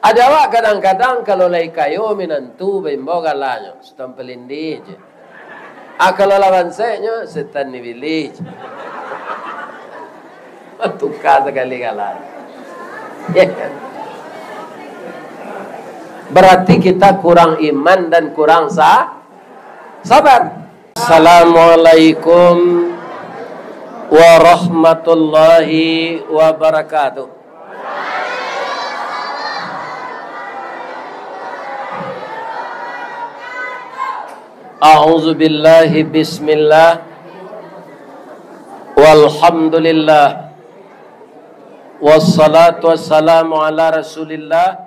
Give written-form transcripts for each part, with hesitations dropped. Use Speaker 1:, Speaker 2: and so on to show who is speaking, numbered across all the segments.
Speaker 1: Ada awak kadang-kadang kalau lay kayo minantu bimbo galanyo, setan pelindi je. Kalau lawan saya setan nibili je. Tukar sekali galan. Ya kan? Berarti kita kurang iman dan kurang sabar. Assalamualaikum warahmatullahi wabarakatuh. A'udzu billahi bismillah walhamdulillah wassalatu wassalamu ala rasulillah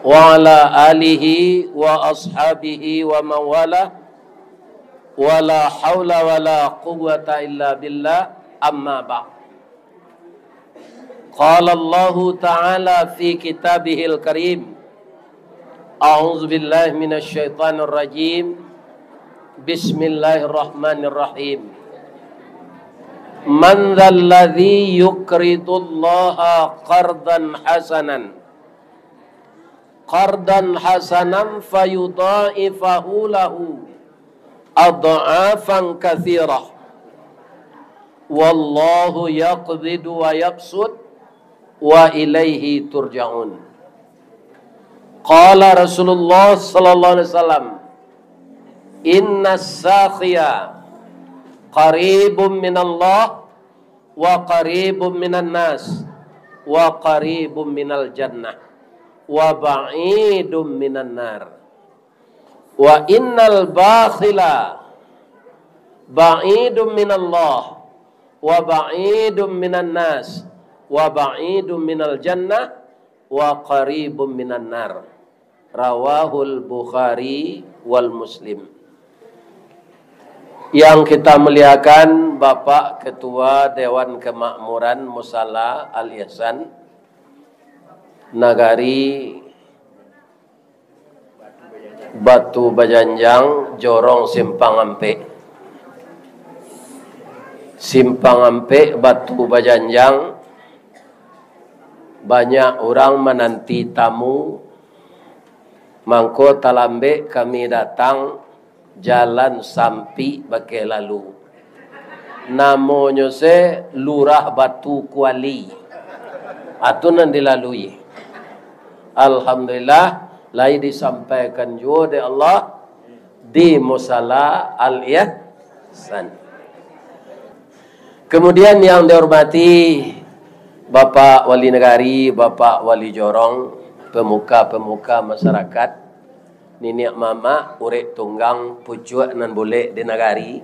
Speaker 1: wa ala alihi wa ashabihi wa mawala wa la hawla wa la quwwata illa billah amma ba'd. Qala Allah ta'ala fi kitabihil karim, a'udzu billahi minasy syaithanir rajim, bismillahirrahmanirrahim. Man dzalladzi yuqridullaha qardan hasanan fayudha'ifahu lahu adha'afan katsirah wallahu yaqbidu wa yabsut wa ilaihi turja'un. Qala Rasulullah sallallahu alaihi wasallam, innas sakhiya qaribun minallah wa qaribun minan nas wa qaribun minal jannah wa ba'idum minan nar wa innal bakhila ba'idum minallah wa ba'idum minan nas wa ba'idum minal jannah wa qaribum minan nar. Rawahul Bukhari wal Muslim. Yang kita muliakan Bapak Ketua Dewan Kemakmuran Musala Al-Ihsan Nagari Batu Bajanjang, Jorong Simpang Ampe, Batu Bajanjang. Banyak orang menanti tamu. Mangko talambe kami datang jalan sampi bagai lalu. Namanya se Lurah Batu Kuali. Atunan dilalui. Alhamdulillah, lai disampaikan juga oleh Allah di Musala Al-Ihsan. Kemudian yang dihormati Bapak Wali Negari, Bapak Wali Jorong, pemuka-pemuka masyarakat, niniak mama, urek tunggang, pucuak nan boleh di negari,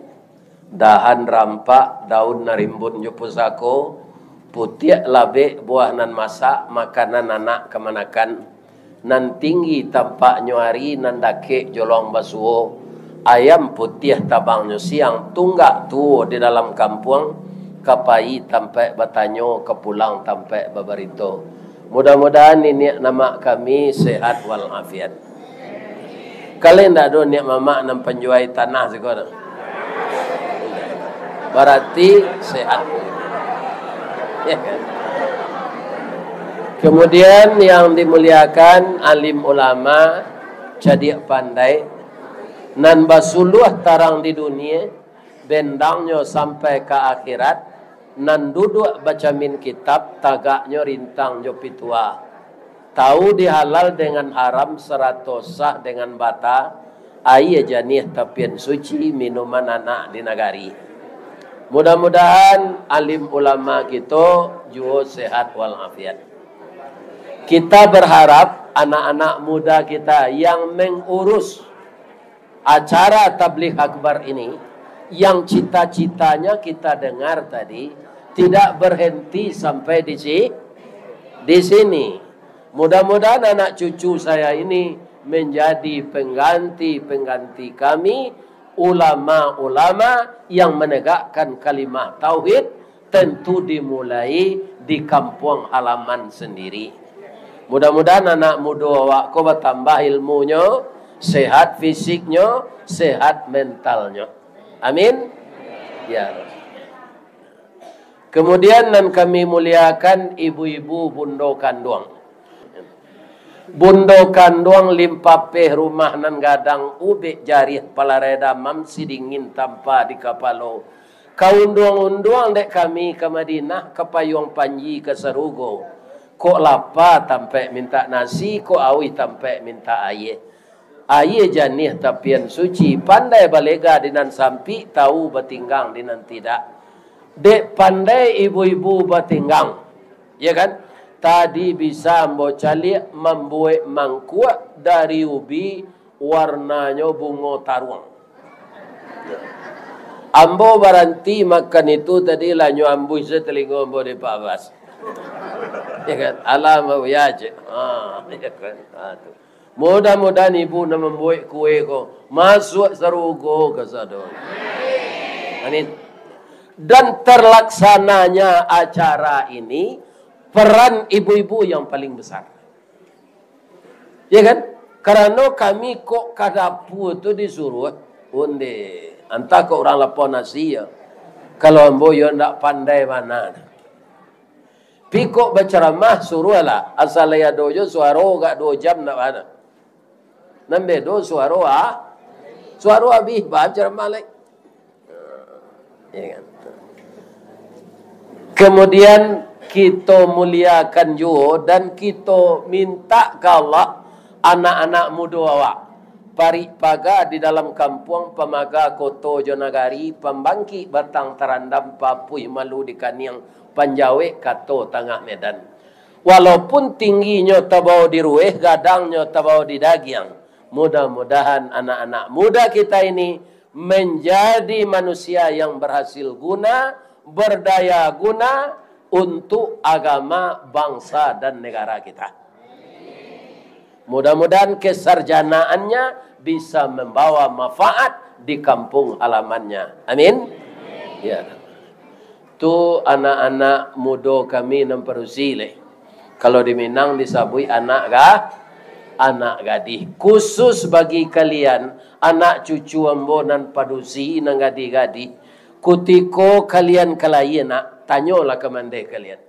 Speaker 1: dahan rampak, daun narimbun jupusako, putiak labe, buah nan masak, makanan anak kemanakan, nan tinggi tampak nyuari, nan dake jolong basuo, ayam putih tabangnya siang, tunggak tuo di dalam kampung, kapai tampai batanyo, kepulang tampai babarito. Mudah-mudahan ini nama kami sehat walafiat. Kalian tak ada niat mama nam penjuai tanah sekarang. Berarti sehat. Ya kan? Kemudian yang dimuliakan alim ulama, jadi pandai, nan basuluh tarang di dunia, bendangnya sampai ke akhirat, nan duduk baca min kitab, tagaknya rintang jopi tua. Tahu dihalal dengan haram, seratosah dengan bata, air janih tapian suci, minuman anak di negari. Mudah-mudahan alim ulama kita juga sehat walafiat. Kita berharap anak-anak muda kita yang mengurus acara tabligh akbar ini, yang cita-citanya kita dengar tadi, tidak berhenti sampai di sini. Mudah-mudahan anak cucu saya ini menjadi pengganti kami, ulama-ulama yang menegakkan kalimah tauhid, tentu dimulai di kampung halaman sendiri. Mudah-mudahan anak muda awakku bertambah ilmunya, sehat fisiknya, sehat mentalnya. Amin. Ya. Kemudian nan kami muliakan ibu-ibu bundo kandung. Bundokan doang limpapeh rumah nan gadang ubik jarih palareda mamsi dingin tanpa di kapalo. Kau unduang-unduang dek kami ke Madinah ke payung panji ke Serugo. Kok lapa tampe minta nasi, kok awi tampe minta air. Air janih tapian suci, pandai balega dinan sampi, tahu batinggang dinan tidak. Dek pandai ibu-ibu batinggang, ya kan? Tadi bisa mbocali membuat mangkuat dari ubi warnanya bunga taruang. Ambo baranti makan itu tadi lah nyambu setelingo ambo di Pak Bas. Ya kan? Alam ya je. Ya kan? Mudah-mudahan ibu nak membuat kue ko masuk Serugo ke sana. Dan terlaksananya acara ini peran ibu-ibu yang paling besar. Ya kan? Karena kami kok kadapu itu disuruh unde. Entah kok orang lapor nasi ya. Kalau ambo yo ndak pandai mana. Piko berceramah suruh lah. Asal ya dojo suaro gak 2 jam nak mana. Nambe do suaro Suaro habis bah ceramah lagi. Ya kan? Kemudian kita muliakan juga dan kita minta ke Allah anak-anak muda awak. Parik paga di dalam kampung pemaga koto Jonagari pembangki batang terandam papui malu di kaniang panjawe kato tengah Medan. Walaupun tingginya tabau di rueh, gadangnya tabau di dagiang. Mudah-mudahan anak-anak muda kita ini menjadi manusia yang berhasil guna, berdaya guna untuk agama, bangsa dan negara kita. Mudah-mudahan kesarjanaannya bisa membawa manfaat di kampung halamannya. Amin. Ya. Tu anak-anak muda kami namparusile. Kalau di Minang disabui anak gadih. Khusus bagi kalian anak cucu ambo nan padusi nang gadi-gadi. Kutiko kalian kalayena tanyolah ke mandai kalian.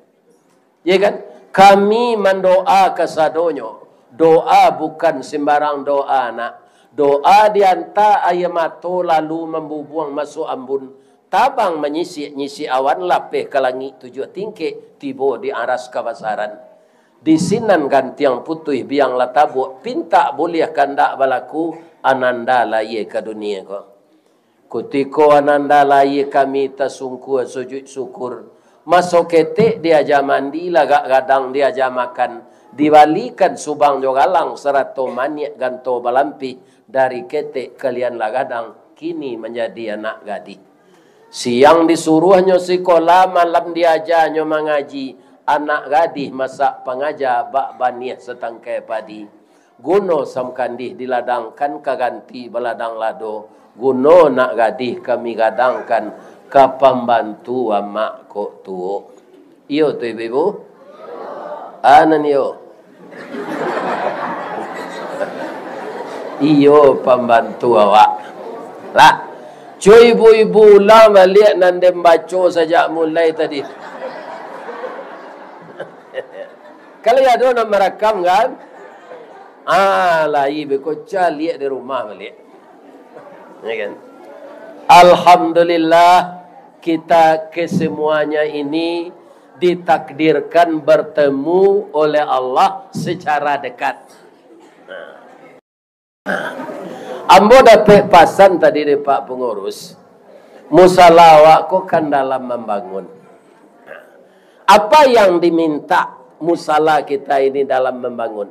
Speaker 1: Ya kan? Kami mendoa kesadonyo. Doa bukan sembarang doa nak. Doa dianta ayamato lalu membubuang masuk ambun. Tabang menyisi awan lapeh ke langit 7 tingkik tibo di aras kawasaran. Di sinan gantiang putih biang latabu pinta boleh kandak balaku ananda laye ke dunia ko. Kutiko ananda laye kami tasungku sujud syukur. Masuk ketik dia aja mandi lagak gadang dia aja makan. Diwalikan subang jogalang serato maniak ganto balampi dari ketek kalian lagadang kini menjadi anak gadis. Siang disuruhnya sekolah, malam diajarnya mengaji. Anak gadis masak pengajar bak baniah setangkai padi. Guno samkandih diladangkan kaganti beladang lado. Guno nak gadis kami gadangkan ke pembantu amak kok tuo. Iyo tu ibu. Anan yo. Iyo pembantu awak. Lah. Cuy ibu-ibu lah melihat nandem baca sejak mulai tadi. Kalau ada nak merakam kan? Lah ibu kocak lihat di rumah melihat. Ya kan? Alhamdulillah kita kesemuanya ini ditakdirkan bertemu oleh Allah secara dekat. Ambo dapat pasan tadi dari Pak Pengurus. Musalah awakku kan dalam membangun. Apa yang diminta musalah kita ini dalam membangun?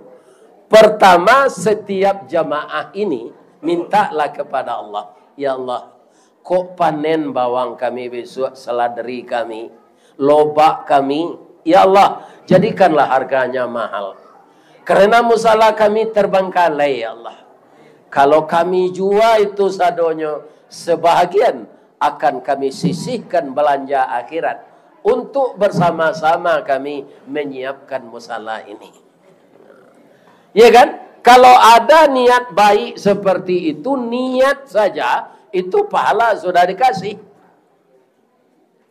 Speaker 1: Pertama, setiap jamaah ini mintalah kepada Allah. Ya Allah, kok panen bawang kami besok, seladri kami, lobak kami. Ya Allah, jadikanlah harganya mahal. Karena musalah kami terbengkalai, ya Allah. Kalau kami jual itu sadonyo, sebahagian akan kami sisihkan belanja akhirat untuk bersama-sama kami menyiapkan musalah ini. Ya kan? Kalau ada niat baik seperti itu, niat saja itu pahala sudah dikasih.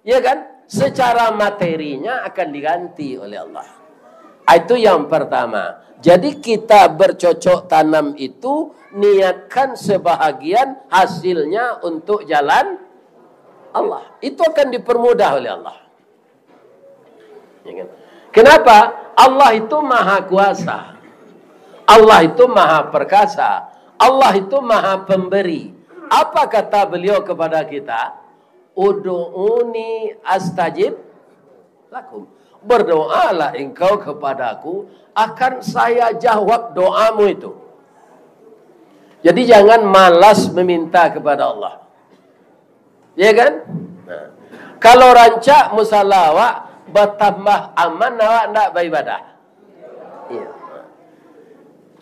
Speaker 1: Ya kan? Secara materinya akan diganti oleh Allah. Itu yang pertama. Jadi kita bercocok tanam itu niatkan sebahagian hasilnya untuk jalan Allah. Itu akan dipermudah oleh Allah. Ya kan? Kenapa? Allah itu maha kuasa. Allah itu maha perkasa. Allah itu maha pemberi. Apa kata beliau kepada kita? Udu'uni astajib lakum. Berdoalah engkau kepadaku, akan saya jawab doamu itu. Jadi jangan malas meminta kepada Allah. Ya kan? Nah, kalau rancak musalawat bertambah aman, awak nak beribadah. Ya.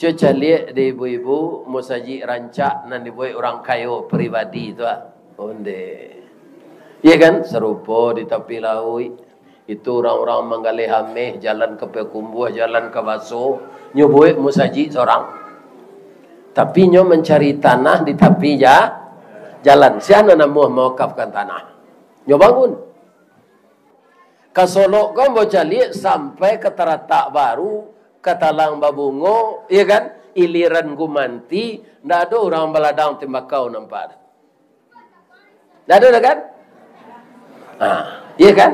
Speaker 1: Cuca lihat di ibu-ibu musaji rancak nan dibuat orang kayo pribadi tu onde. Ya kan? Serupa di tepi laut. Itu orang-orang menggalih hameh, jalan ke Pekumbuh, jalan ke Baso, nyobuik musaji seorang. Tapi nyo mencari tanah di tepi jalan. Siapa namuh mewakafkan tanah? Nyo bangun. Ke Solo kan bocah lihat sampai ke Teratak Baru, ke Talang Babungo, ya kan? Iliran Gumanti, ndak ada orang beladang tembakau nampak. Ndak ada kan? Iya kan?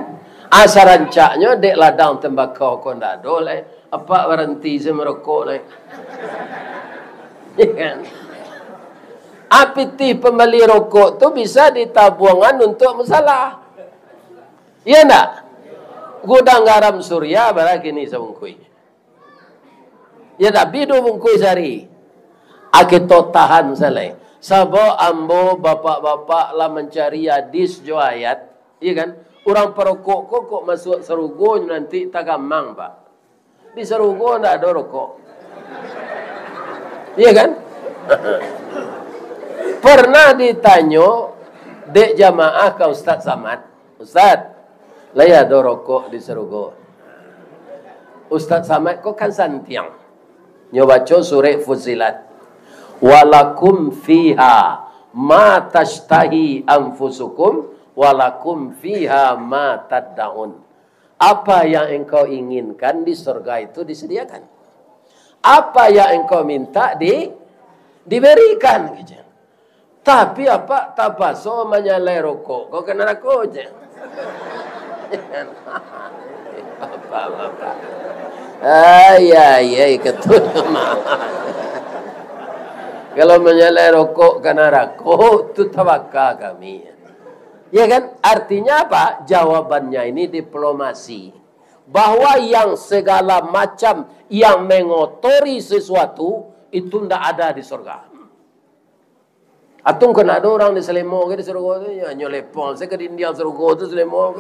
Speaker 1: Asal rancaknya dek ladang tembakau kau ndak ada lah. Apa berhenti semerokok lah. Iya kan? Apiti pembeli rokok tu bisa ditabungan untuk masalah. Iya ndak? Gudang garam Surya berapa ni sebungkui. Ya tapi 2 bungkui sehari. Akito tahan selai. Sabo ambo bapak-bapak lah mencari hadis jo ayat. Iya kan? Orang perokok kok masuk serugo nanti tak gamang, Pak. Di serugo ndak ada rokok. Iya kan? Pernah ditanya dek jamaah ke Ustaz Samad. Ustaz, lah ya ada rokok di serugo. Ustaz Samad kok kan santiang. Nyo baca surah Fussilat. Walakum fiha ma tashtahi anfusukum walakum fiha ma tad'un. Apa yang engkau inginkan di surga itu disediakan. Apa yang engkau minta diberikan gitu. Tapi apa tapaso menyalai rokok. Kau kena rokok je. Apa. Ay, ketua Kalau menyalai rokok kena rokok, itu tawakal kami. Ya kan? Artinya apa? Jawabannya ini diplomasi. Bahwa yang segala macam yang mengotori sesuatu, itu tidak ada di surga. Atung kena ada orang di Selemo ke di surga itu, ya nyolepon. Saya ke India surga itu Selemo.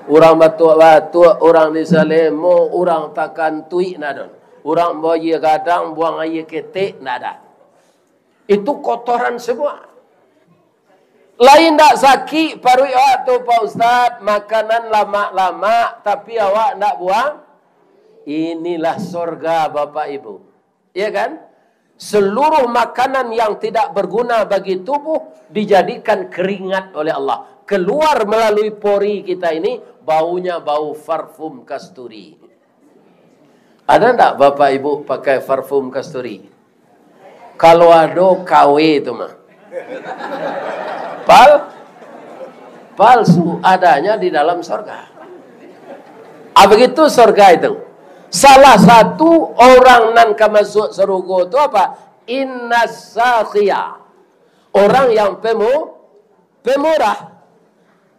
Speaker 1: Orang batu-batu, orang di Selemo, orang takkan tuik nada. Orang bawa air gadang, buang air ketek, nada. Itu kotoran semua. Lain tak sakit, paru awak tu Pak Ustaz, makanan lama-lama, tapi awak tak buang. Inilah surga Bapak Ibu. Ya kan? Seluruh makanan yang tidak berguna bagi tubuh dijadikan keringat oleh Allah. Keluar melalui pori kita ini, baunya bau parfum kasturi. Ada tak Bapak Ibu pakai parfum kasturi? Kalau ada KW itu mah. Palsu adanya di dalam surga. Begitu surga itu. Salah satu orang nan masuk surga itu apa? Innas sakhiya. Orang yang pemurah.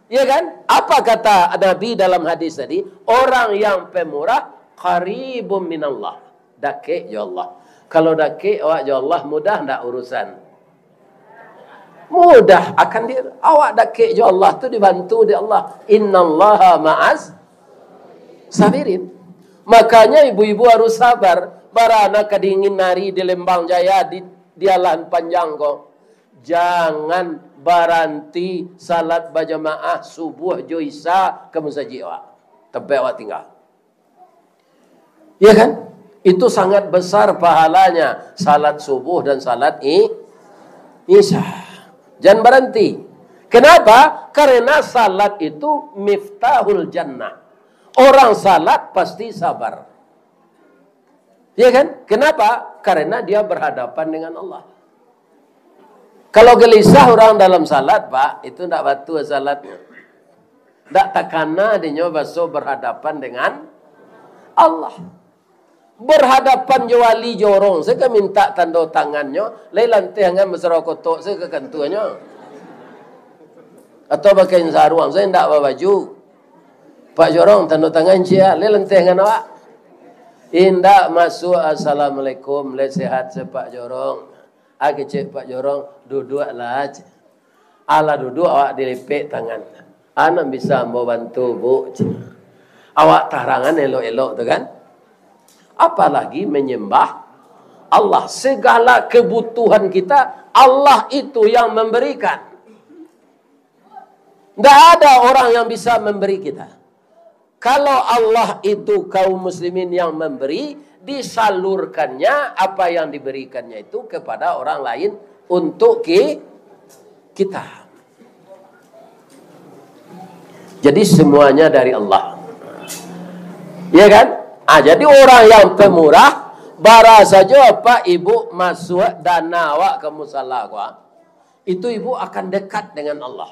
Speaker 1: Ya kan? Apa kata Nabi dalam hadis tadi? Orang yang pemurah qaribun minallah. Dakik ya Allah. Kalau dakik awak ya Allah mudah ndak urusan? Mudah akan awak dakik ya Allah tu dibantu di Allah. Innallaha ma'as sabirin. Makanya ibu-ibu harus sabar. Barana kedingin nari di Lembang Jaya di jalan panjang kok. Jangan baranti salat berjamaah subuh Joisa ke masjid awak. Tempat awak tinggal. Ya kan? Itu sangat besar pahalanya salat subuh dan salat Isya. Jangan berhenti. Kenapa? Karena salat itu miftahul jannah. Orang salat pasti sabar. Ya kan? Kenapa? Karena dia berhadapan dengan Allah. Kalau gelisah orang dalam salat, Pak, itu tidak batu salatnya. Tidak takana dia baso berhadapan dengan Allah. Berhadapan jawali jorong. Saya kan minta tanda tangannya. Lai lantai dengan mesra kotok. Saya ke kantuanya. Atau pakai sarung. Saya tidak bawa baju. Pak jorong tanda tangan cia. Lai lantai dengan awak. Indak masuk assalamualaikum. Lai sehat sepak jorong. Aku cek Pak jorong. Duduklah. Ala duduk awak dilipik tangan. Anak bisa mau bantu bu. Awak tarangan elok-elok tu kan. Apalagi menyembah Allah. Segala kebutuhan kita, Allah itu yang memberikan. Tidak ada orang yang bisa memberi kita. Kalau Allah itu kaum muslimin yang memberi, disalurkannya apa yang diberikannya itu kepada orang lain untuk kita. Jadi semuanya dari Allah. Ya kan? Jadi orang yang pemurah, bara saja apa ibu masuk dana awak ke musala itu ibu akan dekat dengan Allah.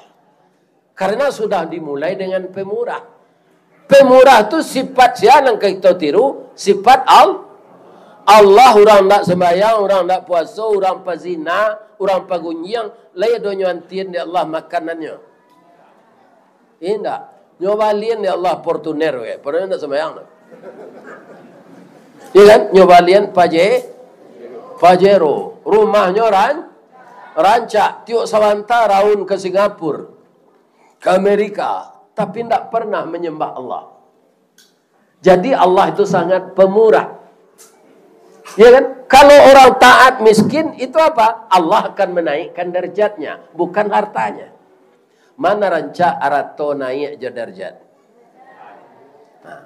Speaker 1: Karena sudah dimulai dengan pemurah. Pemurah itu sifat siapa yang kita tiru? Sifat Allah orang tak sembahyang, orang tak puasa, orang pazina, orang pagunyiang, lain donya antian di Allah makanannya. Indah. Nyobalin di Allah portuner we. Portuner tak sembahyang. Ya kan? Nyobalian Pajero. Rumahnya rancak. Tiuk Sawanta raun ke Singapura. Ke Amerika. Tapi tidak pernah menyembah Allah. Jadi Allah itu sangat pemurah. Ya kan? Kalau orang taat miskin, itu apa? Allah akan menaikkan derajatnya. Bukan hartanya. Mana rancak arato naik je derajat?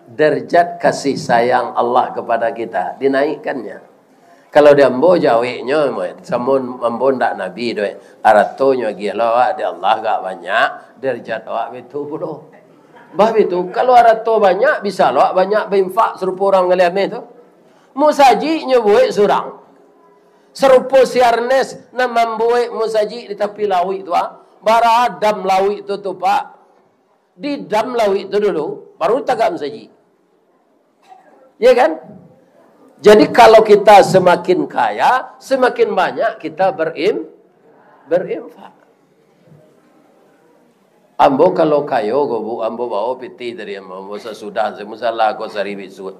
Speaker 1: Derajat kasih sayang Allah kepada kita dinaikkannya. Kalau dia ambo jaweknya, samun ambo ndak nabi doy, aratonyo gila di Allah gak banyak, derajat awak itu bodoh. Bah itu kalau arato banyak bisa lo banyak berinfak serupa orang ngeliame itu. Musaji nyobuik surang. Serupa siarnes na mambuik musaji di tepi lawi itu bara dam lawi itu tu Pak. Di dam lawi itu dulu baru tagak saji. Ya kan? Jadi kalau kita semakin kaya, semakin banyak kita berinfak. Ambo kalau kayo gobu ambo bawa piti dari ambo sesudah semusala ko sari bisut.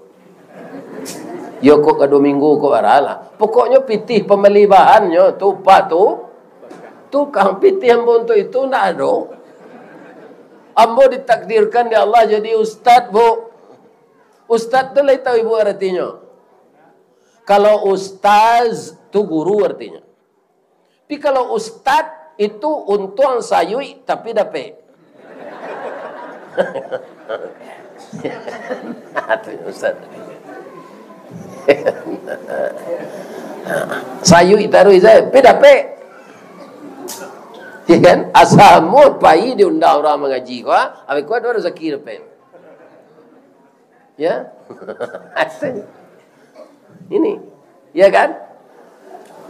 Speaker 1: Yo kok kado minggu ko arala. Pokoknya pitih pembeli bahannya tu Pak tu. Tukang pitih ambo untuk itu ndak ada. Ambo ditakdirkan di Allah jadi ustaz, Bu. Ustaz tu lai tahu ibu artinya. Kalau ustaz tu guru artinya. Tapi kalau ustaz itu untung sayui tapi dapat. Ustaz. Sayui taruh saya, tapi dapat. Ya kan? Asamu pai diundang orang mengaji kau, habis kau ada rezeki dapat. Ya? Ini, ya kan?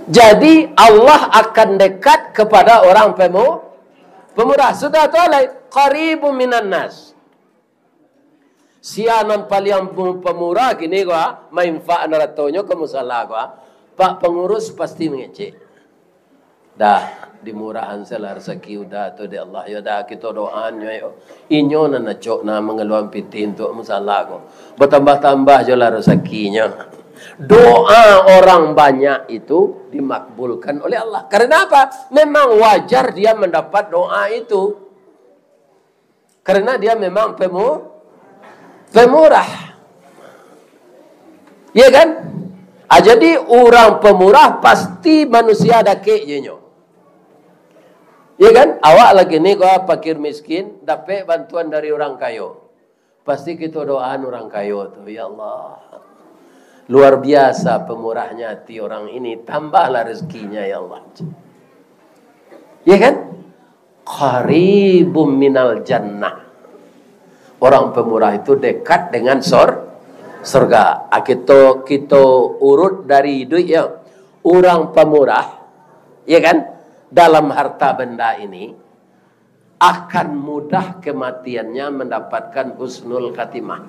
Speaker 1: Jadi Allah akan dekat kepada orang pemurah. Sudah tahu lah, qaribun minan nas. Sianan paling pemurah gini gua, mainfa naratonyo ke musala gua. Pak pengurus pasti mengecek. Dah dimurahan sela rezeki udah tu di Allah ya dah kita doanya yo inyo na nacok na mengeluarkan piti untuk musala ko bertambah-tambah je lah rezekinya. Doa orang banyak itu dimakbulkan oleh Allah. Karena apa? Memang wajar dia mendapat doa itu. Karena dia memang pemurah. Ya kan? Jadi orang pemurah pasti manusia dake jenyo. Ya kan? Awak lagi ni kau fakir miskin, dapat bantuan dari orang kayo. Pasti kita doaan orang kayo tu. Ya Allah. Luar biasa pemurahnya hati orang ini. Tambahlah rezekinya ya Allah. Ya kan? Qaribum minal jannah. Orang pemurah itu dekat dengan surga. Kita urut dari duit ya. Orang pemurah, ya kan? Dalam harta benda ini akan mudah kematiannya mendapatkan husnul khatimah.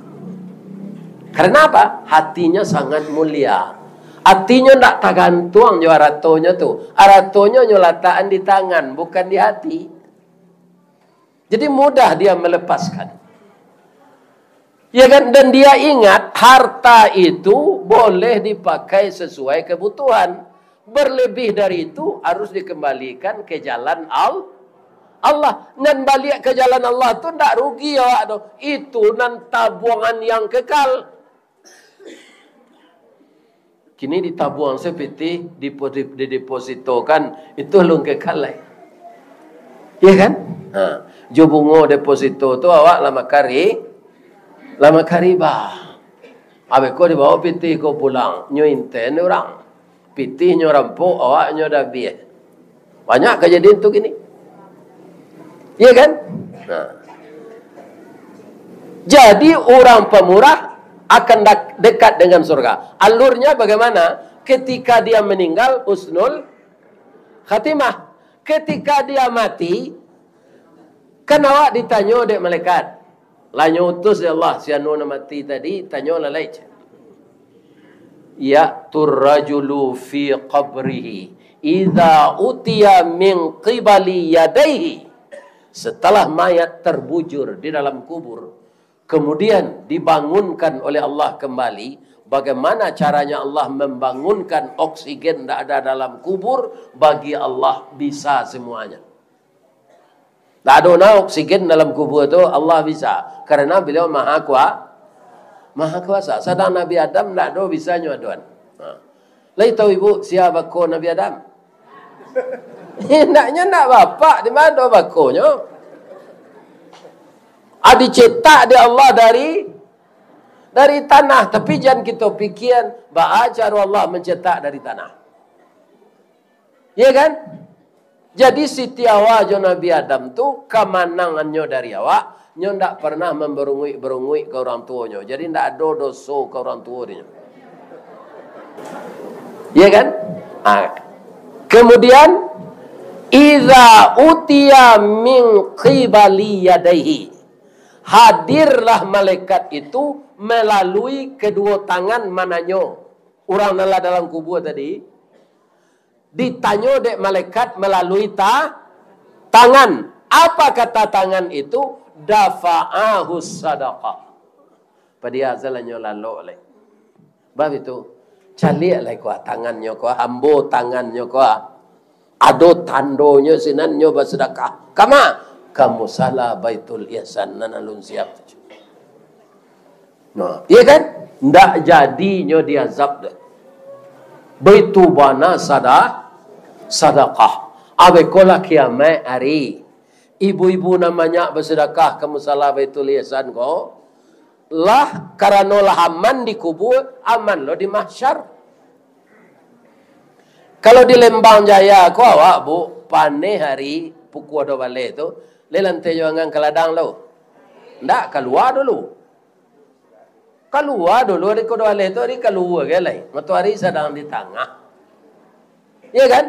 Speaker 1: Karena apa? Hatinya sangat mulia. Hatinya tidak tergantung jo aratonya tu. Aratonya nyolataan di tangan, bukan di hati. Jadi mudah dia melepaskan. Ya kan? Dan dia ingat harta itu boleh dipakai sesuai kebutuhan. Berlebih dari itu harus dikembalikan ke jalan Allah. Dan balik ke jalan Allah tu tidak rugi ya. Itu nan tabungan yang kekal. Kini ditabuang seperti didepositokan itu lung kekal lah. Ya kan? Jo bungo deposito tu awak lama kari bah. Abe ko dibawa piti ko pulang nyo inten orang. Piti nyo rampok awak nyo dah biar. Banyak kejadian tu gini. Ya kan? Jadi orang pemurah akan dekat dengan surga. Alurnya bagaimana? Ketika dia meninggal husnul khatimah. Ketika dia mati, kan awak ditanya oleh malaikat. Lanya utus ya Allah, si anu mati tadi, tanya lalai. Ya'tur rajulu fi qabrihi idza utiya min qibali yadayhi. Setelah mayat terbujur di dalam kubur, kemudian dibangunkan oleh Allah kembali. Bagaimana caranya Allah membangunkan? Oksigen tidak ada dalam kubur, bagi Allah bisa semuanya. Tak ada oksigen dalam kubur itu Allah bisa. Karena beliau maha kuasa. Sedang Nabi Adam tak ada bisa nyuaduan. Lai tahu ibu siapa bako Nabi Adam? Hendaknya nak bapak di mana bakonya? Dicetak di Allah dari tanah. Tapi jangan kita fikir ba'ajar Allah mencetak dari tanah. Ya kan? Jadi Siti Hawa jo Nabi Adam tu kemenangannya dari awak, nyo ndak pernah memberungui ke orang tuanya. Jadi ndak ada dosa ke orang tuanya. Ya kan? Kemudian idza utiya min qibali yadayhi. Hadirlah malaikat itu melalui kedua tangan mananyo. Orang nala dalam kubur tadi ditanya dek malaikat melalui tangan. Apa kata tangan itu? Dafa'ahu sadaqah. Pada azalannya lalu oleh. Bab itu calik lah kuah tangannya kuah ambo tangannya kuah. Ado tandonya sinannya bersedekah. Kamu salah baitul ihsan nanalun siap. Nah, iya kan? Ndak jadinya dia azab dah. Baitu bana sadaqah. Abe kola kiamat hari. Ibu-ibu namanya bersedekah kamu salah baitul ihsan ko. Lah karena lah aman di kubur, aman lo di mahsyar. Kalau di Lembang Jaya ko awak bu pane hari pukul 2 balik tu, le lantai jangan ke ladang lo. Ndak keluar dulu. Keluar dulu hari kedua balik tu, hari keluar ke lai. Matahari sedang di tengah. Ya kan?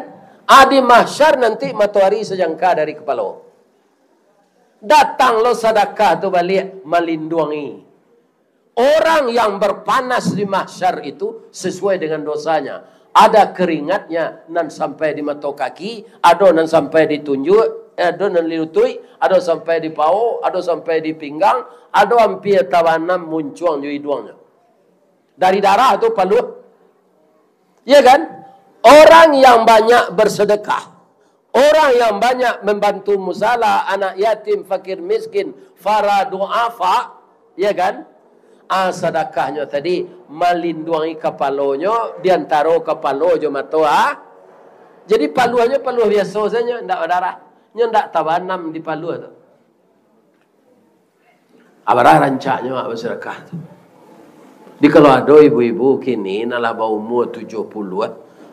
Speaker 1: Di mahsyar nanti matahari sejangka dari kepala. Datang lo sedekah tu balik melindungi. Orang yang berpanas di mahsyar itu sesuai dengan dosanya. Ada keringatnya nan sampai di mata kaki, ada nan sampai di tunjuk, ada nan di lutut, ada sampai di paha, ada sampai di pinggang, ada hampir tawanam muncul di hidungnya. Dari darah itu palu. Ya kan? Orang yang banyak bersedekah, orang yang banyak membantu musala, anak yatim, fakir miskin, fara du'afa, ya kan? Sedekahnya tadi melindungi kepalanya diantara kepala jo matoa. Jadi paluannya palu biasa saja, ndak berdarah. Nya ndak tabanam di palu tu. Abarah rancaknya mak bersedekah tu. Di kalau ada ibu-ibu kini nalah bau umur 70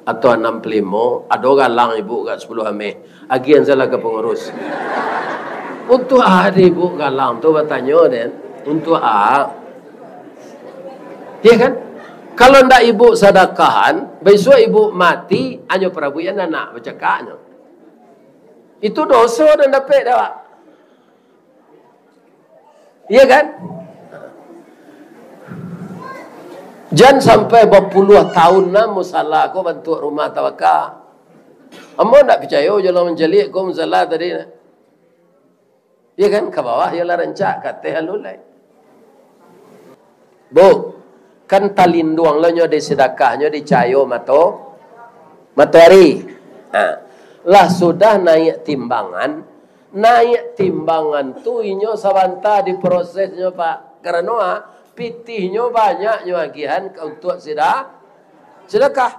Speaker 1: atau 65, ada galang ibu kat 10 Mei. Agian salah ke pengurus. Untuk ada ibu galang tu bertanya dan untuk Ya kan? Kalau ndak ibu sedekahan, besok ibu mati, hanya Prabu yang anak bercakapnya. Itu dosa dan dapat dah. Iya kan? Jangan sampai berpuluh tahun nak musalah kau bantu rumah tawakal. Amo ndak percaya jalan menjelik kau musalah tadi. Iya kan? Ke bawah ya lah rancak kata halulai. Bu, kan talinduang lo nyo di sedekahnya di cayo matahari. Lah sudah naik timbangan tu inyo sabanta di prosesnya Pak. Karena pitihnya banyak nyagihan untuk sedekah.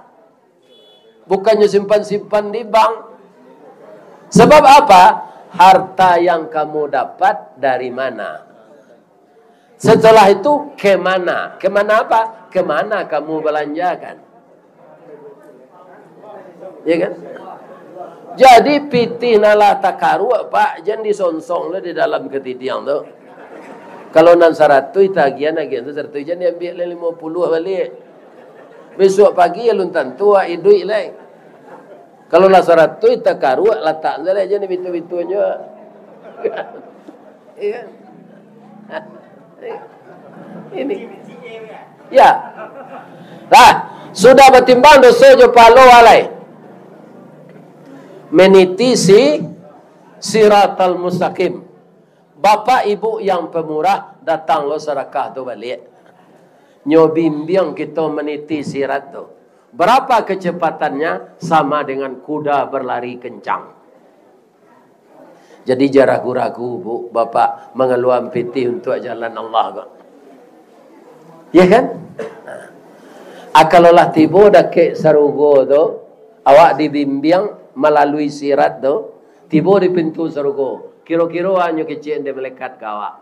Speaker 1: Bukannya simpan-simpan di bank. Sebab apa? Harta yang kamu dapat dari mana? Setelah itu kemana? Kemana apa? Kemana kamu belanjakan? Ya kan? Jadi pitih nala takaru Pak, jangan disonsong lo di dalam ketidian tu. Kalau nan 100 tagihan lagi tu 100 jangan diambil 50 balik. Besok pagi ya luntan tua idui lai. Kalau lah 100 takaru letak saja jangan bitu-bitunya. Iya. Ini. Ya. Lah, sudah bertimbang dosa jo palo alai. Meniti siratal mustaqim. Bapak ibu yang pemurah datang lo sedekah tu balik. Nyo bimbing kita meniti sirat tu. Berapa kecepatannya? Sama dengan kuda berlari kencang. Jadi jangan ragu-ragu bu, bapak mengeluarkan pitih untuk jalan Allah kok. Ya kan? Kalau lah tiba dekat sarugo tu, awak dibimbing melalui sirat tu, tiba di pintu sarugo. Kira-kira hanya kecil dia melekat ke awak.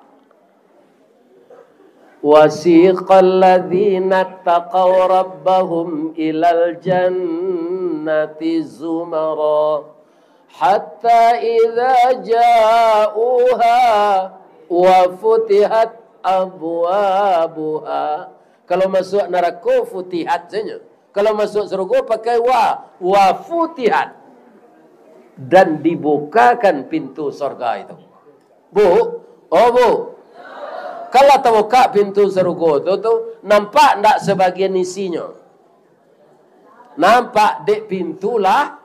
Speaker 1: Wasiqal ladzina taqaw rabbahum ilal jannati zumara hatta idza ja'uha wa futihat abwabuha. Kalau masuk neraka futihat saja. Kalau masuk surga pakai wa futihat. Dan dibukakan pintu surga itu. Bu, oh bu. Kalau terbuka pintu surga itu nampak tak sebagian isinya? Nampak dek pintu lah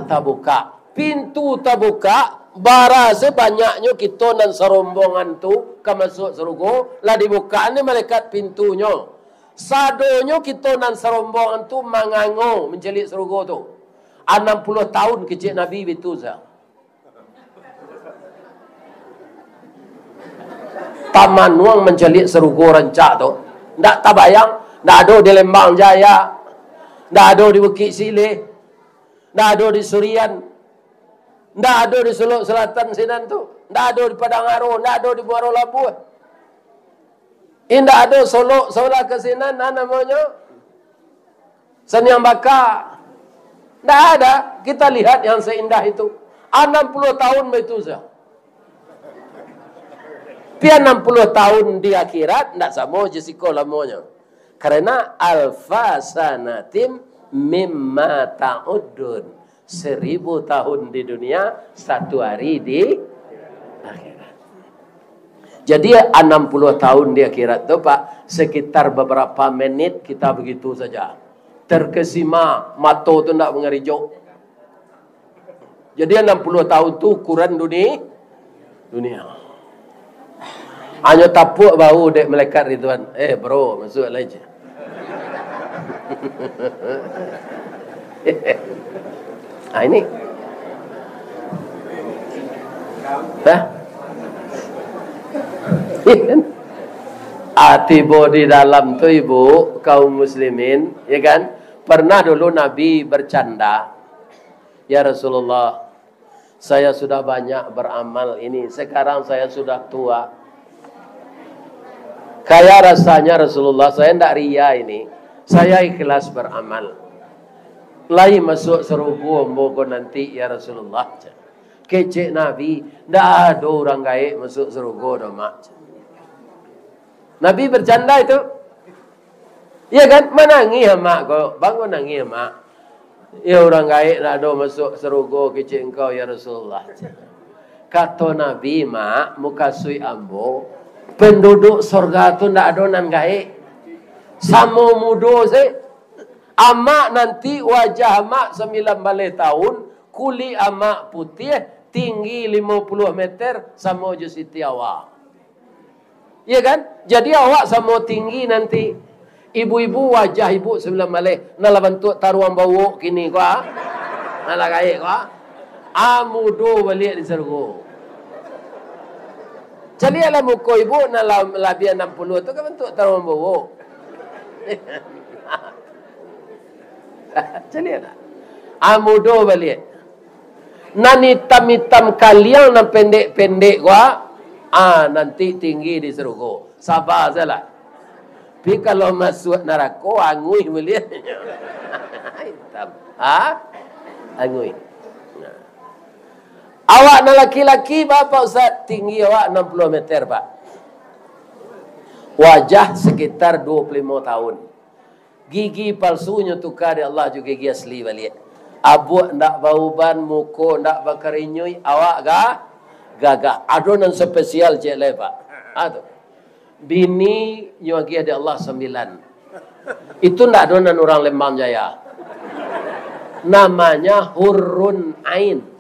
Speaker 1: terbuka. Pintu terbuka, bara sebanyaknya kita dan serombongan tu ke masuk surga, lah dibuka ni malaikat pintunya. Sadonya kita dan serombongan tu mangango menjelik surga tu. 60 tahun kecil Nabi itu sah. Taman Wang menjelik serugo rancak tu. Tak tabayang. Tak ada di Lembang Jaya. Tak ada di Bukit Silih. Tak ada di Surian. Tak ada di Selok Selatan Sinan tu. Tak ada di Padang Aro. Tak ada di Muaro Labuh. Indah ada Solok Solah ke Sinan. Namanya Senyang Bakar. Tak ada. Kita lihat yang seindah itu. 60 tahun itu sah. Pian 60 tahun di akhirat tidak sama Jessica lamanya. Karena alfa sanatim mimma ta'udun. 1000 tahun di dunia, 1 hari di akhirat. Jadi 60 tahun di akhirat itu Pak, sekitar beberapa menit kita begitu saja. Terkesima, mata itu tidak mengerijau. Jadi 60 tahun itu ukuran dunia. Hanya tapuk bau dek malaikat Ridwan. Bro, masuk lagi. Ini. Tiba di dalam tu ibu kaum muslimin, ya kan? Pernah dulu Nabi bercanda. Ya Rasulullah, saya sudah banyak beramal ini. Sekarang saya sudah tua. Kayak rasanya Rasulullah, saya tidak ria ini. Saya ikhlas beramal. Lain masuk surga moga nanti ya Rasulullah. Kecek Nabi, tidak ada orang gaib masuk surga dah mak. Nabi bercanda itu. Ya kan? Menangis mak kau. Bangun nangis mak. Ya orang gaib nak ada masuk serugo kecil engkau ya Rasulullah. Kata Nabi mak, muka sui ambo, penduduk surga tu ndak ada nan gaib. Sama mudo se. Amak nanti wajah amak 9 tahun, kulit amak putih, tinggi 50 meter, sama je Siti awak. Ya kan? Jadi awak sama tinggi nanti. Ibu-ibu wajah ibu 9 nala bentuk taruang bau kini kau. Nala gaib kau. Amudo balik di sergo. Jadi ala muka ibu nala labia 60 tu kan bentuk taruang bau. Jadi ada. Amudo balik. Nan hitam-hitam kalian nan pendek-pendek gua. Nanti tinggi di surga. Sabar sajalah. Tapi kalau masuk neraka angui balik. Hitam. Angui. Awak nak laki-laki berapa Ustaz? Tinggi awak 60 meter, Pak. Wajah sekitar 25 tahun. Gigi palsunya tukar di Allah juga gigi asli balik. Abuk ndak bauban, muka ndak bakarinyui, awak gagah. Adonan spesial je le Pak. Atu. Bini yang lagi ada Allah 9. Itu ndak adonan orang Lembang Jaya. Namanya hurun ain.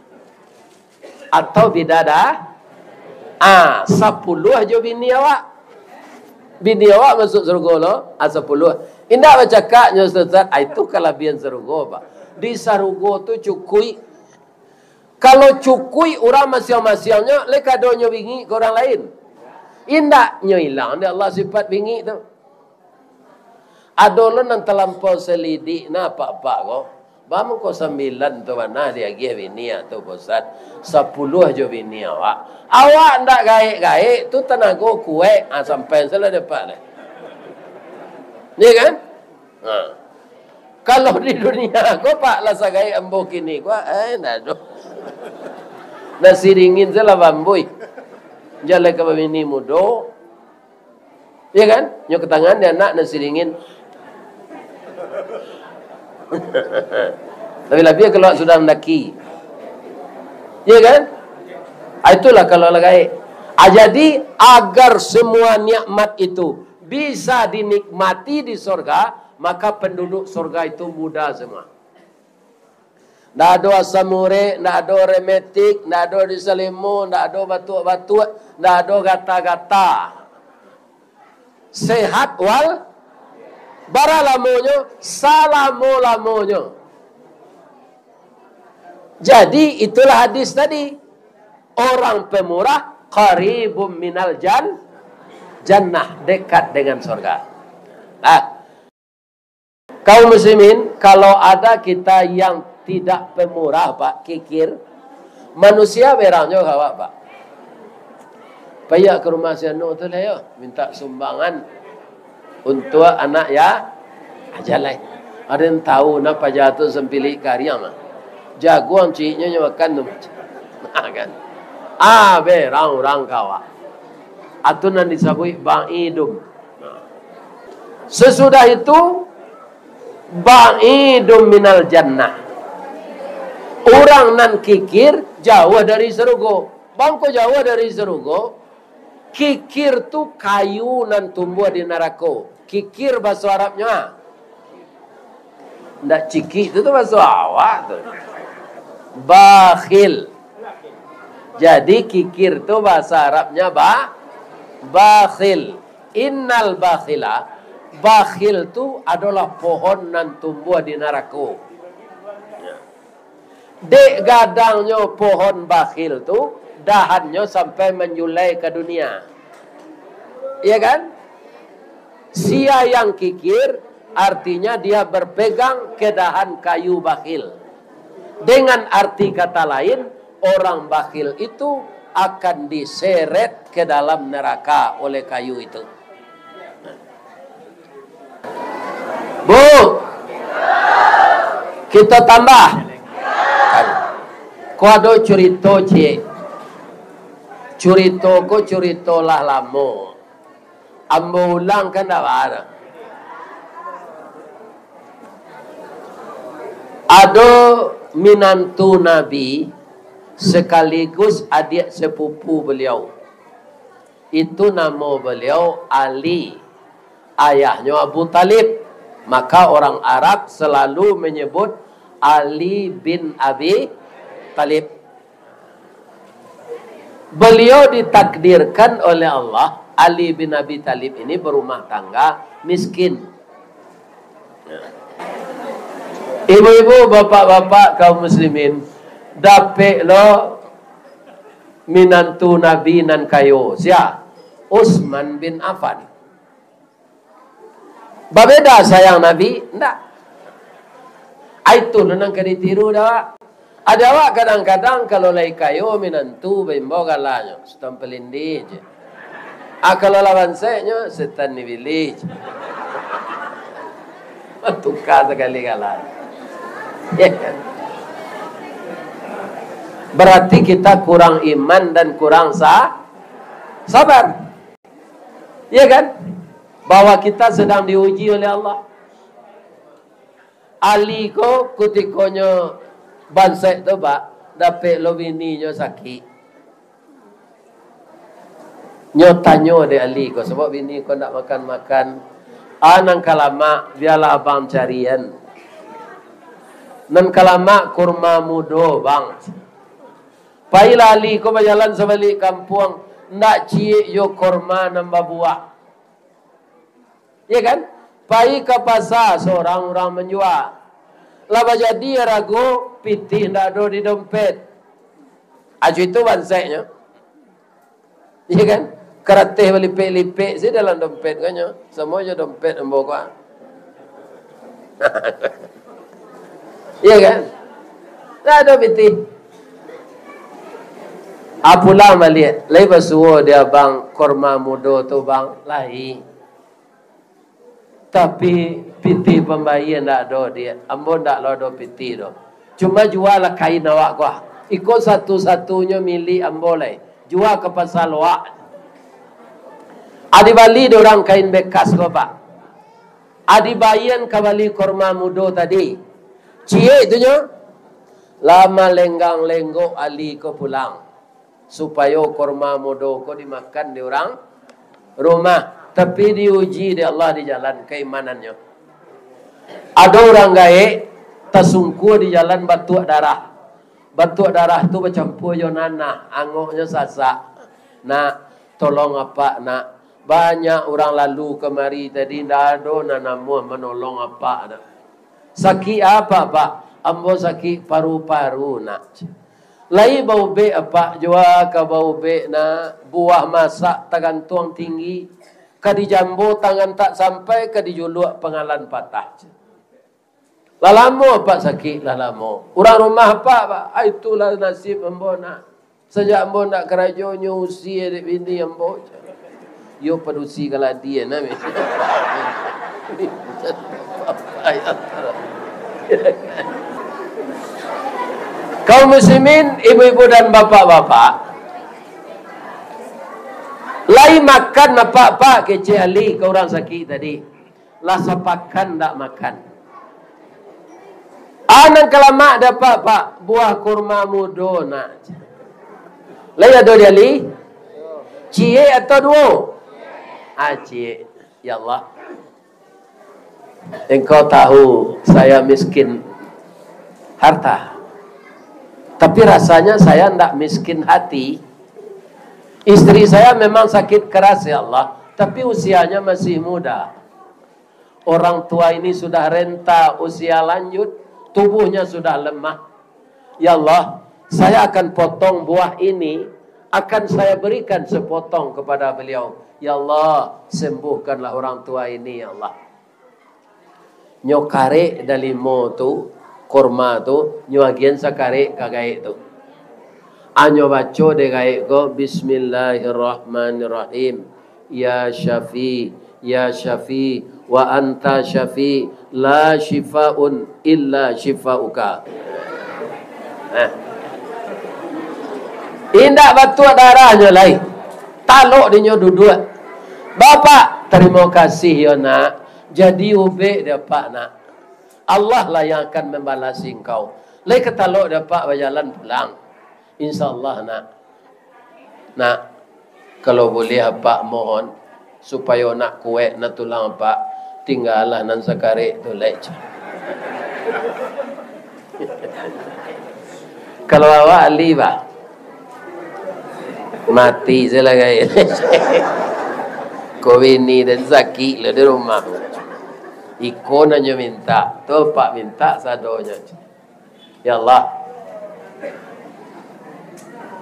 Speaker 1: Atau bidada. 10 aja bini awak. Bini awak masuk surga lo, 10. Indah bercakapnya Ustaz, itu kelebihan surga Pak. Di surga tu cukui. Kalau cukui orang masing-masingnya, leka donya bingi ke orang lain. Indahnya hilang, dia Allah sifat bingi tu. Ada lo nan terlampau selidik, na pak-pak kau. Bamu kau 9 tu mana dia gih bini tu Ustaz. 10 aja bini awak. Awak ndak gaik-gaik tu tenaga kuat sampai salah dapat lah. Ni kan? Kalau di dunia kau pak lah sagai ambo kini kau ndak ada. Nasi ringin salah bambui. Jalan ke bini mudo. Ya kan? Nyok ke tangan dia nak nasi ringin. Lebih-lebih kalau sudah mendaki. Ya kan? Itulah kalau lagai. Jadi agar semua nikmat itu bisa dinikmati di surga, maka penduduk surga itu muda semua. Tidak ada asam urat, tidak ada remetik, tidak ada diselimu, tidak ada batuk-batuk, tidak ada gata-gata. Sehat wal baralamonyo, salamolamonyo. Jadi itulah hadis tadi. Orang pemurah qaribum minal jannah, dekat dengan surga. Nah, kaum muslimin, kalau ada kita yang tidak pemurah Pak, kikir, manusia berangnya kawak Pak. Payah ke rumah si Anu tu lah yo, minta sumbangan untuk anak ya ajalai. Ada yang tahu napa jatuh sempili karya mah. Jagoan ciknya makan tu. Kan. Berang kawak. Atunan disebut ba'idum. Sesudah itu ba'idum minal jannah. Orang nan kikir jauh dari surga. Bangko jauh dari surga. Kikir tu kayu nan tumbuh di neraka. Kikir bahasa Arabnya. Ndak ciki itu bahasa awak tu. Bakhil. Jadi kikir tu bahasa Arabnya bakhil. Innal bakhila. Bakhil tu adalah pohon nan tumbuh di neraka. Dek gadangnya pohon bakhil tu dahannya sampai menjulai ke dunia. Iya kan? Sia yang kikir artinya dia berpegang ke dahan kayu bakhil. Dengan arti kata lain, orang bakhil itu akan diseret ke dalam neraka oleh kayu itu. Bu, kita tambah. Kau ada cerita cik. Cerita ko cerita lah lama. Ambo ulang kan dah ada. Ada minantu Nabi sekaligus adik sepupu beliau. Itu nama beliau Ali, ayahnya Abu Talib. Maka orang Arab selalu menyebut Ali bin Abi Talib. Beliau ditakdirkan oleh Allah, Ali bin Abi Talib ini berumah tangga miskin. Ibu-ibu, bapak-bapak kaum muslimin, dapet lo minantu Nabi nan kayo sia Utsman bin Affan. Babeda sayang Nabi? Ndak. Itu nang kadi tiru dah. Ada awak kadang-kadang kalau lai kayo minantu bimbo galanya, setampelin dia je. Kalau lawan saya setan ni village. Tukar sekali galanya. Ya kan? Berarti kita kurang iman dan kurang sabar. Ya kan? Bahwa kita sedang diuji oleh Allah. Ali ko kutikonyo bansai tu pak dapat lo bini nyo sakit. Nyo tanyo de Ali ko sebab bini ko nak makan-makan. Nang kalama biarlah abang carian. Nan kalama kurma mudo bang. Pailah Ali ko berjalan sebalik kampung nak cie yo kurma nambah buah. Ya kan? Pai ke pasar seorang orang menjual. Laba jadi ragu piti ndak ada di dompet. Aju itu bansainya. Ya kan? Keratih lipik-lipik sih dalam dompet kannya. Semuanya dompet embo kau. Ya kan? Tak ada piti. Apulah melihat. Lai basuh dia bang korma mudo tu bang lahi. Tapi piti pembayaran tak ada dia. Ambo tak ada piti tu. Cuma jual lah kain awak gua. Ikut satu-satunya milik ambo lai. Jual ke pasar luar. Adi bali orang kain bekas bapak. Adi bayan kembali korma mudo tadi. Cie itu nya. Lama lenggang-lenggok Ali ko pulang. Supaya korma mudo ko dimakan di orang rumah. Tapi diuji di Allah di jalan keimanannya. Ada orang gaek tersungkur di jalan batuk darah. Batuk darah tu bercampur yo nanah, angoknya sasak. Nak tolong apa nak? Banyak orang lalu kemari tadi ndak ada nanamu menolong apa nak. Sakit apa pak? Ambo sakit paru-paru nak. Lai bau be apa? Jua ka bau be nak buah masak tergantung tinggi. Kadi jambu tangan tak sampai, kadi juluk pengalan patah. Lalamu apa sakit lalamu. Orang rumah apa pak? Itulah nasib ambo nak. Sejak ambo nak kerajo nyusi adik bini ambo. Yo pedusi kalau dia nak. Kaum muslimin, ibu-ibu dan bapak-bapak. Lai makan apa-apa kecil Ali ke orang sakit tadi. Lah sepakan tak makan. Anak kelamak dapat pak buah kurma mudo nak. Lai ada dia Ali? Cie atau dua? Cie. Ya Allah. Engkau tahu saya miskin harta. Tapi rasanya saya tidak miskin hati. Istri saya memang sakit keras ya Allah, tapi usianya masih muda. Orang tua ini sudah renta, usia lanjut, tubuhnya sudah lemah. Ya Allah, saya akan potong buah ini, akan saya berikan sepotong kepada beliau. Ya Allah, sembuhkanlah orang tua ini ya Allah. Nyokare dalimo tu, korma tu, nyoagian sakare kagaik tu. Anyo baca de gaik go Bismillahirrahmanirrahim. Ya Syafi, ya Syafi, wa anta Syafi, la shifaun illa shifauka. Indak batuk darahnya lain. Taluk dia duduk. Bapak, terima kasih ya nak. Jadi ubek dia pak nak. Allah lah yang akan membalasi engkau. Lai kata lo dapat berjalan pulang. InsyaAllah nak kalau boleh apa mohon supaya nak kuat nak tulang apa tinggallah nan sakarik tu lai. Kalau awak ahli bah mati salah gaya. Kau ini dan sakit lah di rumah. Ikon hanya minta, tu pak minta sadonya. Ya Allah,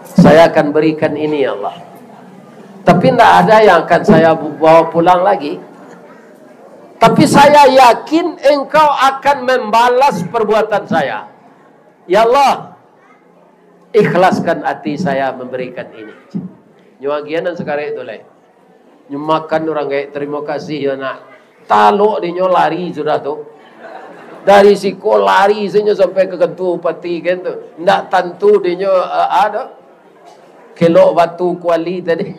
Speaker 1: saya akan berikan ini ya Allah. Tapi tidak ada yang akan saya bawa pulang lagi. Tapi saya yakin engkau akan membalas perbuatan saya. Ya Allah, ikhlaskan hati saya memberikan ini. Nyuagian dan sekarang itu lah. Nyumakan orang kayak terima kasih ya nak. Taluk dia lari sudah tu. Dari siko lari saja sampai ke kentu pati kan tu. Ndak tentu dia ada. Kelok batu kuali tadi.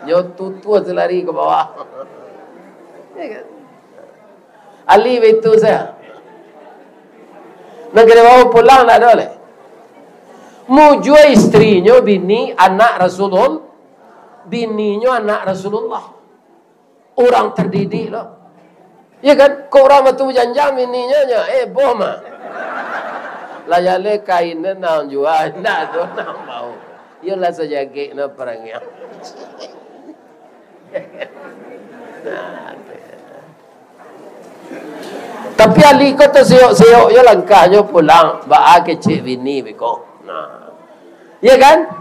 Speaker 1: Nyo tutu lari ke bawah. Ya kan? Ali itu saya. Nak kena bawa pulang tak ada leh. Mujua istrinya bini anak Rasulullah. Bininya anak Rasulullah. Orang terdidik loh. Ya kan? Kau orang batu janjang bininya boh mah. Layale kainnya nak jual, nak tu nak mau. Ialah saja gek nak perangnya. Tapi ali ko tu siok yo langkahnya pulang, ba kecil bini beko. Nah. Ya kan?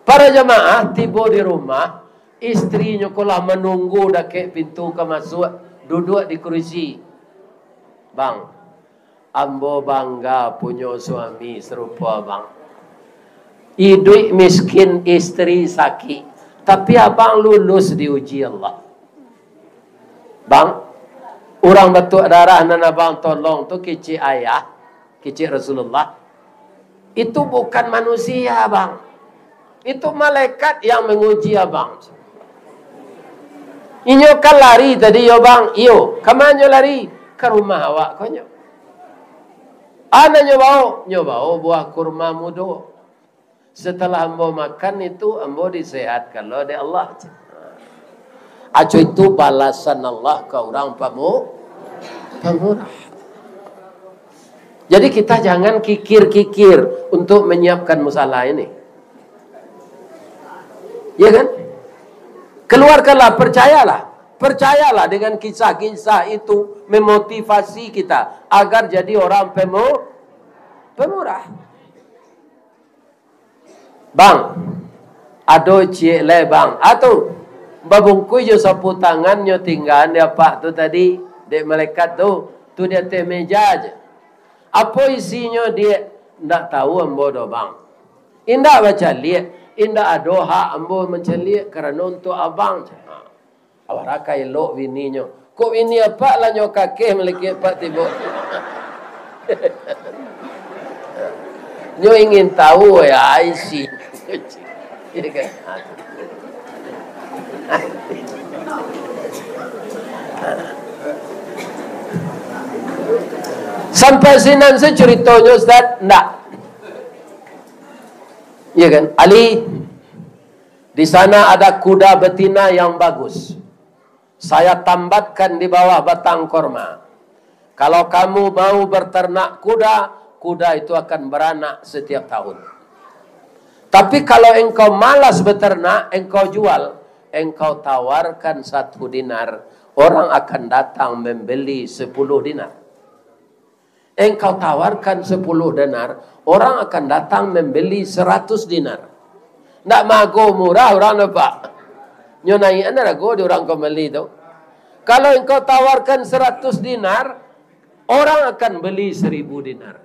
Speaker 1: Para jemaah tiba di rumah, istrinya kolah menunggu dekat pintu ke masuk, duduk di kursi. Bang, ambo bangga punya suami serupa bang. Hidup miskin, istri sakit, tapi abang lulus diuji Allah. Bang, orang batuk darah nan abang tolong tu kecil ayah, kecil Rasulullah. Itu bukan manusia bang. Itu malaikat yang menguji abang. Inyo kan lari tadi yo bang, iyo, kamanyo lari ke rumah awak konyo. Ana nyo buah kurma mudo. Setelah ambo makan itu ambo disehatkan lo oleh Allah. Acu itu balasan Allah ke orang pemurah. Jadi kita jangan kikir-kikir untuk menyiapkan masalah ini. Ya kan? Keluarkanlah, percayalah dengan kisah-kisah itu memotivasi kita agar jadi orang pemurah. Bang, ado cie le bang, atau babungkui jo sapu tangannya tinggal dia pak tu tadi, dek malaikat tu dia te meja aja. Apa isinya dia ndak tahu ambo do bang. Indah baca lihat, indah adoha ambo menceliak kerana untuk abang. Awak rakai elok bininya. Kok bini apa lah nyo kakek melekit pak tiba. Nyo ingin tahu ya isi. Ya kan? Sampai sinan ceritanya Ustaz, enggak. Ya kan? Ali, di sana ada kuda betina yang bagus. Saya tambatkan di bawah batang korma. Kalau kamu mau berternak kuda itu akan beranak setiap tahun. Tapi kalau engkau malas beternak, engkau jual, engkau tawarkan 1 dinar, orang akan datang membeli 10 dinar. Engkau tawarkan 10 dinar, orang akan datang membeli 100 dinar. Ndak mago murah orang apa? Nyonai anda rago di orang kembali tu. Kalau engkau tawarkan 100 dinar, orang akan beli 1000 dinar.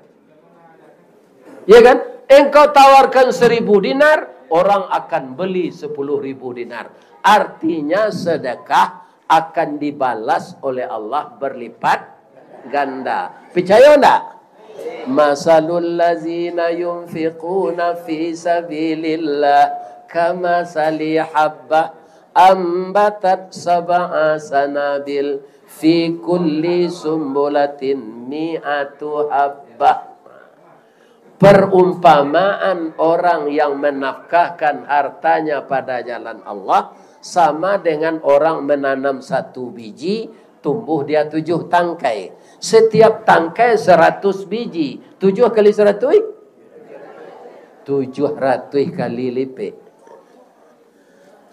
Speaker 1: Ya kan? Engkau tawarkan 1000 dinar, orang akan beli 10.000 dinar. Artinya sedekah akan dibalas oleh Allah berlipat ganda. Percaya enggak? Masalul lazina yunfiquna fi sabilillah kama sali habbah ambatat sab'a sanabil fi kulli sumbulatin mi'atu habbah. Perumpamaan orang yang menafkahkan hartanya pada jalan Allah sama dengan orang menanam 1 biji, tumbuh dia 7 tangkai. Setiap tangkai 100 biji. 7 kali 100? 700 kali lipat.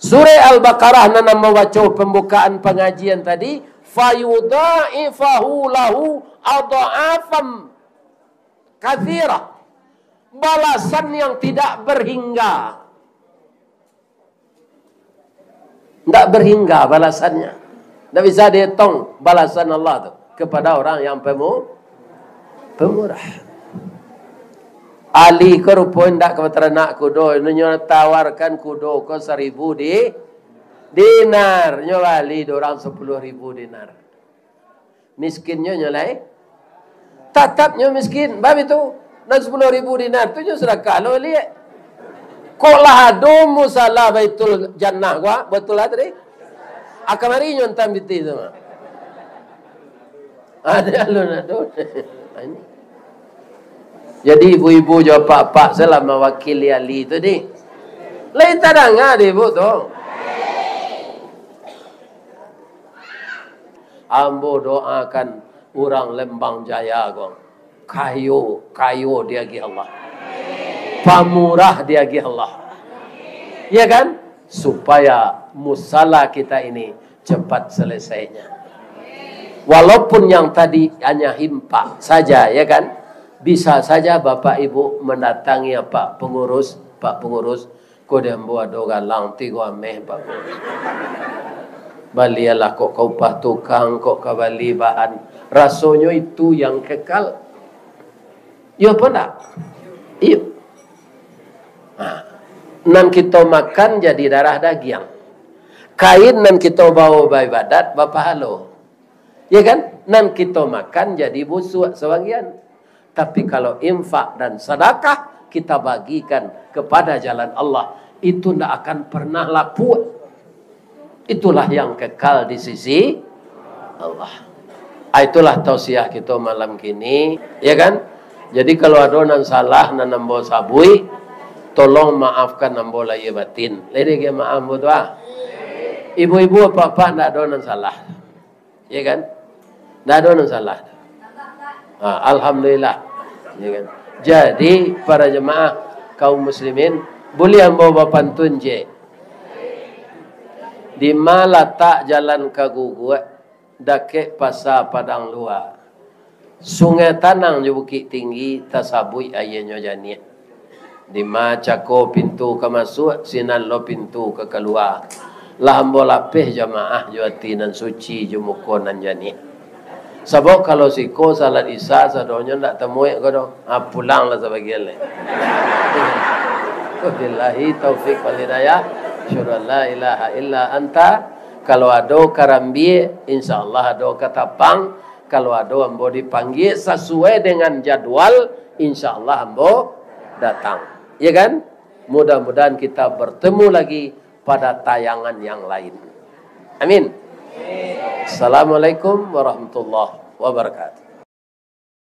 Speaker 1: Surah Al-Baqarah nana membaca pembukaan pengajian tadi, fayudha'ifahu lahu adha'afam katsirah. Balasan yang tidak berhingga. Tidak berhingga balasannya. Tidak bisa dihitung balasan Allah itu kepada orang yang pemurah. Ali ke rupanya tidak ke ternak kudo. Nyonya tawarkan kudo ke 1.000 dinar. Nyonya Ali orang 10.000 dinar. Miskinnya nyolai. Tatapnya miskin. Bab itu. Dan 10.000 dinar tu je sedekah lo lihat. Kok lah ado musalah baitul jannah gua betul lah tadi. Akamari nyontam biti tu mah. Ada lo nak tu. Ini. Jadi ibu-ibu jo pak-pak selama wakili ali tu di. Lain tadanga di ibu tu. Ambo doakan orang Lembang Jaya gong. Kayu dia gi Allah. Pamurah dia gi Allah. Ya kan? Supaya musala kita ini cepat selesainya. Walaupun yang tadi hanya himpak saja, ya kan? Bisa saja Bapak Ibu mendatangi Pak pengurus, ko dia buat dogalang 3 meh Pak. Balialah kok kau upah tukang, kok kabali bahan. Rasanya itu yang kekal. Ya apa tak? Iya. Nan kita makan jadi darah daging. Kain nan kita bawa beribadat berpahala. Ya kan? Nan kita makan jadi busuk sebagian. Tapi kalau infak dan sedekah kita bagikan kepada jalan Allah, itu tidak akan pernah lapuk. Itulah yang kekal di sisi Allah. Itulah tausiah kita malam kini, ya kan? Jadi kalau ada nan salah nan nambo sabui, tolong maafkan nambo lahir batin. Lede ke maaf doa. Ibu-ibu apa-apa ndak ada nan salah. Ya kan? Ndak ada nan salah. Alhamdulillah. Ya kan? Jadi para jemaah kaum muslimin boleh ambo bapantun je. Di mana tak jalan ke Guguk, dake pasar Padang Luar. Sungai Tanang di Bukit Tinggi tasabui ayahnya jani. Di macako pintu ke masuk, sinan lo pintu ke keluar. Lah ambo lapeh jamaah juati nan suci jumukonan jani. Sebab kalau siko salat isya sadonya ndak temui ko pulanglah sebagian lain. Billahi taufik wal hidayah. Asyhadu la ilaha illa anta. Kalau ada karambie insyaallah ada katapang. Kalau ada ambo dipanggil sesuai dengan jadwal, insyaAllah ambo datang. Ya kan? Mudah-mudahan kita bertemu lagi pada tayangan yang lain. Amin. Assalamualaikum warahmatullahi wabarakatuh.